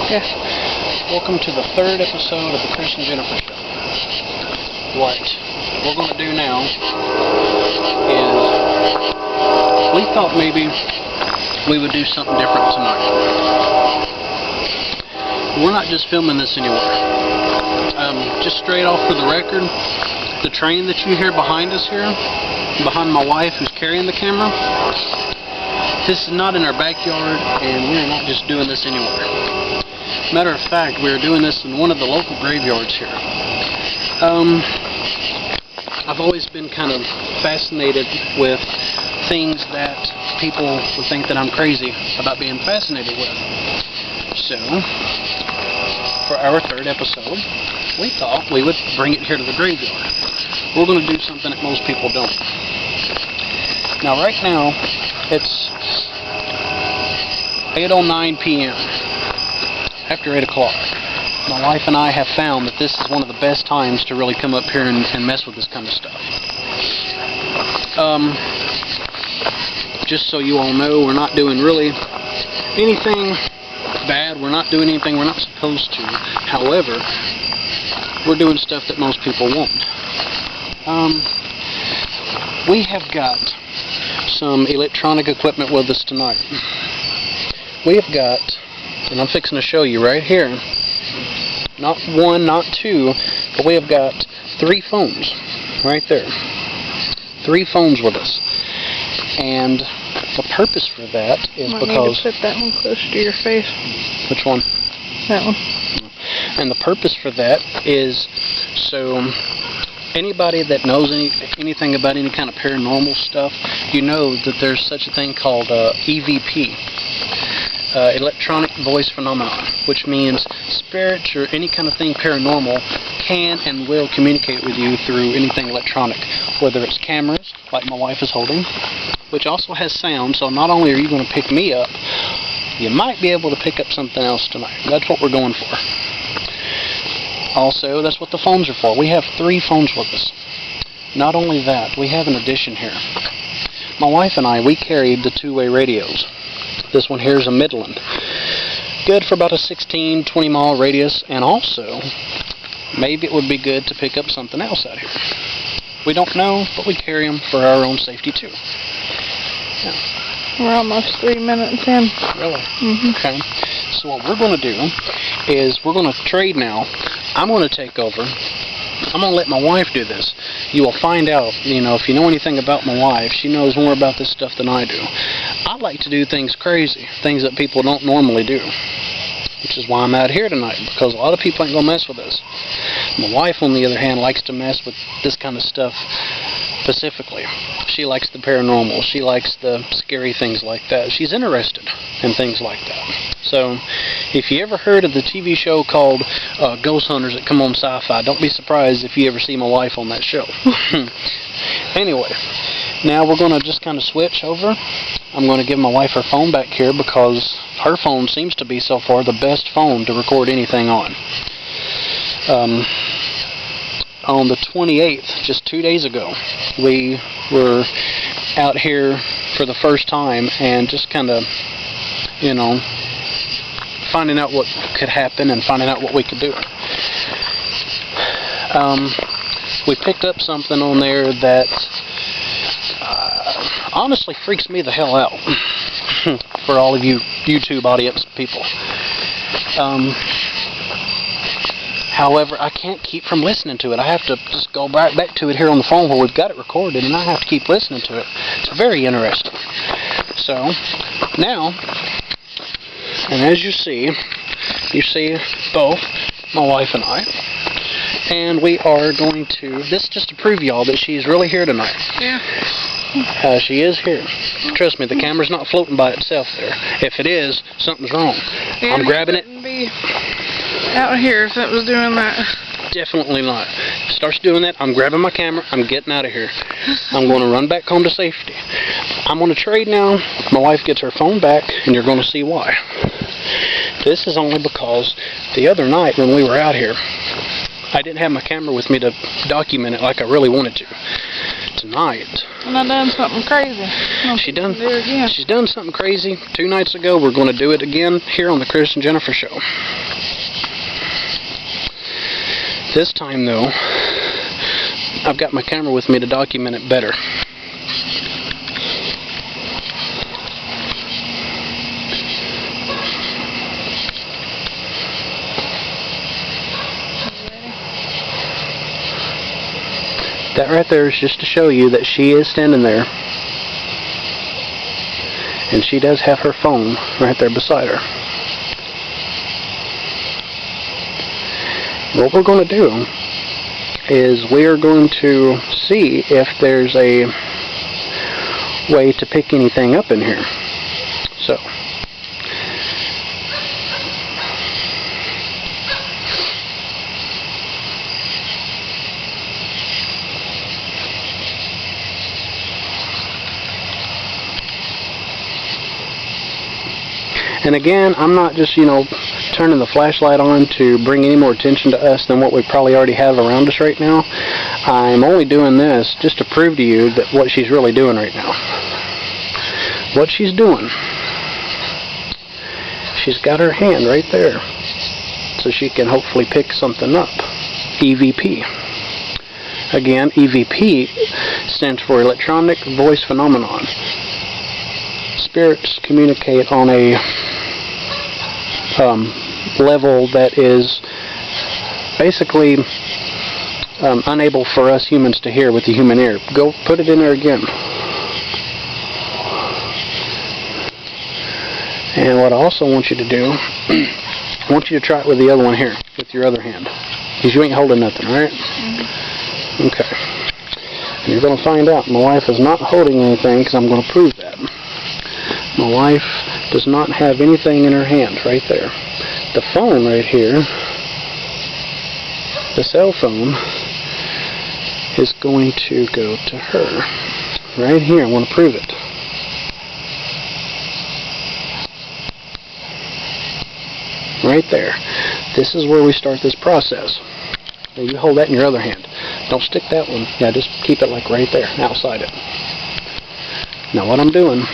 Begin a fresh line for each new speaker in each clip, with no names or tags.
Yeah.
Welcome to the third episode of the Chris and Jennifer Show. What we're going to do now is we thought maybe we would do something different tonight. We're not just filming this anywhere. Just straight off for the record, the train that you hear behind us here, behind my wife who's carrying the camera, this is not in our backyard, and we're not just doing this anywhere. Matter of fact, we're doing this in one of the local graveyards here. I've always been kind of fascinated with things that people would think that I'm crazy about being fascinated with. So, for our third episode, we thought we would bring it here to the graveyard. We're going to do something that most people don't. Now, right now, it's 8:09 p.m. after 8 o'clock. My wife and I have found that this is one of the best times to really come up here and mess with this kind of stuff. Just so you all know, we're not doing really anything bad. We're not doing anything we're not supposed to. However, we're doing stuff that most people won't. We have got some electronic equipment with us tonight. We have got, and I'm fixing to show you right here, not one, not two, but we have got 3 phones right there. 3 phones with us. And the purpose for that is because...
Need to put that one close to your face.
Which one?
That one.
And the purpose for that is so anybody that knows anything about any kind of paranormal stuff, you know that there's such a thing called EVP. Electronic voice phenomenon, which means spirits or any kind of thing paranormal can and will communicate with you through anything electronic, whether it's cameras, like my wife is holding, which also has sound, so not only are you going to pick me up, you might be able to pick up something else tonight. That's what we're going for. Also, that's what the phones are for. We have 3 phones with us. Not only that, we have an addition here. My wife and I, we carried the 2-way radios. This one here is a Midland. Good for about a 16, 20 mile radius, and also, maybe it would be good to pick up something else out here. We don't know, but we carry them for our own safety too. Yeah.
We're almost 3 minutes in.
Really?
Mm-hmm.
Okay. So what we're going to do is we're going to trade now. I'm going to take over. I'm going to let my wife do this. You will find out, if you know anything about my wife, she knows more about this stuff than I do. I like to do things crazy, things that people don't normally do, which is why I'm out here tonight, because a lot of people ain't going to mess with this. My wife, on the other hand, likes to mess with this kind of stuff specifically. She likes the paranormal. She likes the scary things like that. She's interested in things like that. So, if you ever heard of the TV show called Ghost Hunters that come on Sci-Fi, don't be surprised if you ever see my wife on that show. Anyway, now we're going to just kind of switch over. I'm going to give my wife her phone back here because her phone seems to be, so far, the best phone to record anything on. On the 28th, just 2 days ago, we were out here for the first time and just kind of, finding out what could happen and finding out what we could do. We picked up something on there that honestly freaks me the hell out for all of you YouTube audience people. However, I can't keep from listening to it. I have to just go back to it here on the phone where we've got it recorded, and I have to keep listening to it. It's very interesting. So, now, and as you see both my wife and I, and we are going to, this is just to prove y'all that she's really here tonight.
Yeah.
She is here. Trust me, the camera's not floating by itself there. If it is, something's wrong.
Yeah,
I'm grabbing it.
Be out here if it was doing that.
Definitely not. If it starts doing that, I'm grabbing my camera, I'm getting out of here. I'm going to run back home to safety. I'm going to trade now. My wife gets her phone back, and you're going to see why. This is only because the other night when we were out here, I didn't have my camera with me to document it like I really wanted to. tonight.
And I done something crazy.
She's done something crazy 2 nights ago. We're going to do it again here on the Chris and Jennifer Show. This time, though, I've got my camera with me to document it better. That right there is just to show you that she is standing there. And she does have her phone right there beside her. What we're going to do is we are going to see if there's a way to pick anything up in here. So, and again, I'm not just, turning the flashlight on to bring any more attention to us than what we probably already have around us right now. I'm only doing this just to prove to you that what she's really doing right now. What she's doing, she's got her hand right there so she can hopefully pick something up. EVP. Again, EVP stands for Electronic Voice Phenomenon. Spirits communicate on a level that is basically unable for us humans to hear with the human ear. Go put it in there again. And what I also want you to do, I want you to try it with the other one here, with your other hand. Because you ain't holding nothing, right? Mm-hmm. Okay. And you're going to find out my wife is not holding anything, because I'm going to prove that. My wife does not have anything in her hand right there. The phone right here, the cell phone, is going to go to her. Right here, I want to prove it. Right there. This is where we start this process. Now you hold that in your other hand. Don't stick that one. Yeah, just keep it like right there, outside it. Now what I'm doing,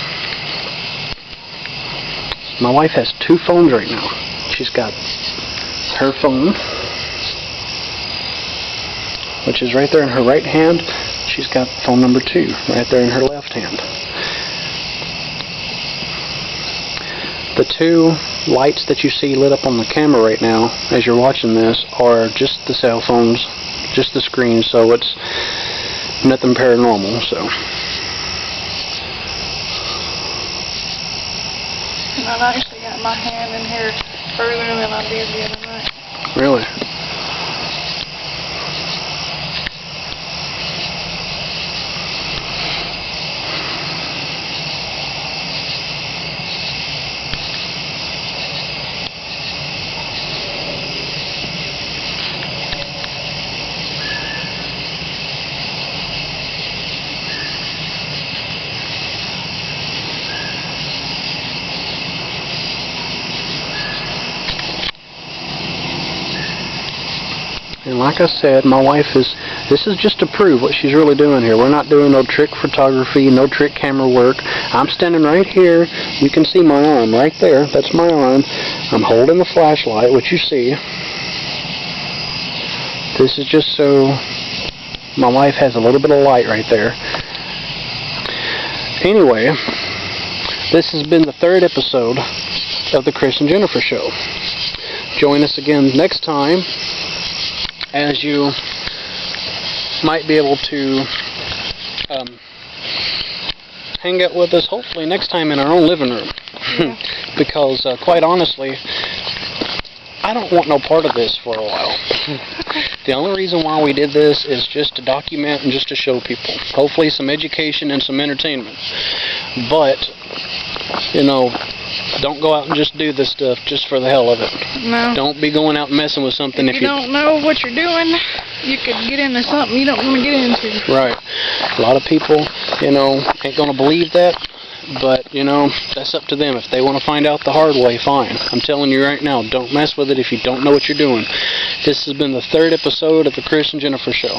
my wife has 2 phones right now. She's got her phone, which is right there in her right hand. She's got phone number 2 right there in her left hand. The 2 lights that you see lit up on the camera right now as you're watching this are just the cell phones, just the screen, so it's nothing paranormal. So
I've actually got my hand in here further than I did the other night.
Really? And like I said, my wife this is just to prove what she's really doing here. We're not doing no trick photography, no trick camera work. I'm standing right here. You can see my arm right there. That's my arm. I'm holding the flashlight, which you see. This is just so my wife has a little bit of light right there. Anyway, this has been the 3rd episode of the Chris and Jennifer Show. Join us again next time, as you might be able to hang out with us, hopefully next time in our own living room. Yeah. Because quite honestly, I don't want no part of this for a while. The only reason why we did this is just to document and just to show people. Hopefully some education and some entertainment. But, don't go out and just do this stuff just for the hell of it.
No.
Don't be going out and messing with something
if you don't know what you're doing. You could get into something you don't want to get into.
Right. A lot of people, ain't going to believe that. But, that's up to them. If they want to find out the hard way, fine. I'm telling you right now, don't mess with it if you don't know what you're doing. This has been the 3rd episode of the Chris and Jennifer Show.